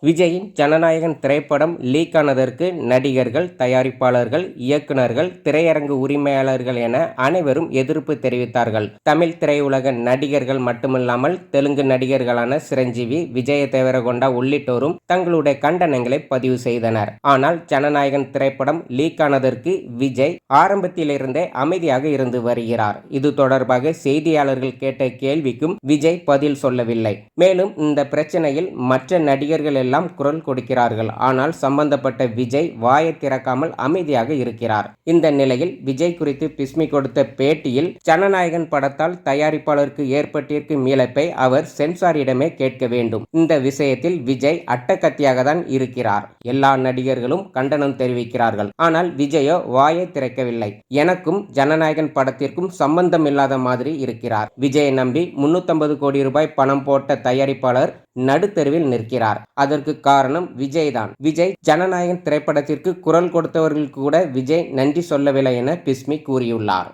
விஜயின் ஜனநாயகன் திரைப்படம் லீக் ஆனதற்கு நடிகர்கள், தயாரிப்பாளர்கள், இயக்குனர்கள், திரையரங்கு உரிமையாளர்கள் என அனைவரும் எதிர்ப்பு தெரிவித்தார்கள். தமிழ் திரையுலக நடிகர்கள் மட்டுமில்லாமல் தெலுங்கு நடிகர்களான சிரஞ்சீவி, விஜய தேவரகொண்டா உள்ளிட்டோரும் தங்களுடைய கண்டனங்களை பதிவு செய்தனர். ஆனால் ஜனநாயகன் திரைப்படம் லீக் ஆனதற்கு விஜய் ஆரம்பத்திலிருந்தே அமைதியாக இருந்து வருகிறார். இது தொடர்பாக செய்தியாளர்கள் கேட்ட கேள்விக்கும் விஜய் பதில் சொல்லவில்லை. மேலும் இந்த பிரச்சனையில் மற்ற நடிகர்கள் எல்லாம் குரல் கொடுக்கிறார்கள். ஆனால் சம்பந்தப்பட்ட விஜய் வாயை திறக்காமல் அமைதியாக இருக்கிறார். இந்த நிலையில் விஜய் குறித்து பிஸ்மி கொடுத்த பேட்டியில் ஜனநாயகன் படத்தால் தயாரிப்பாளருக்கு ஏற்பட்டிருக்கும் இழப்பை அவர் சென்சாரிடமே கேட்க வேண்டும். இந்த விஷயத்தில் விஜய் அட்டகத்தியாக தான் இருக்கிறார். எல்லா நடிகர்களும் கண்டனம் தெரிவிக்கிறார்கள். ஆனால் விஜயோ வாயை திறக்கவில்லை. எனக்கும் ஜனநாயகன் படத்திற்கும் சம்பந்தம் இல்லாத மாதிரி இருக்கிறார். விஜயை நம்பி 350 கோடி ரூபாய் பணம் போட்ட தயாரிப்பாளர் நடுத்தெருவில் நிற்கிறார். அதற்கு காரணம் விஜய் தான். விஜய் ஜனநாயகன் திரைப்படத்திற்கு குரல் கொடுத்தவர்களுக்கு கூட விஜய் நன்றி சொல்லவில்லை என பிஸ்மி கூறியுள்ளார்.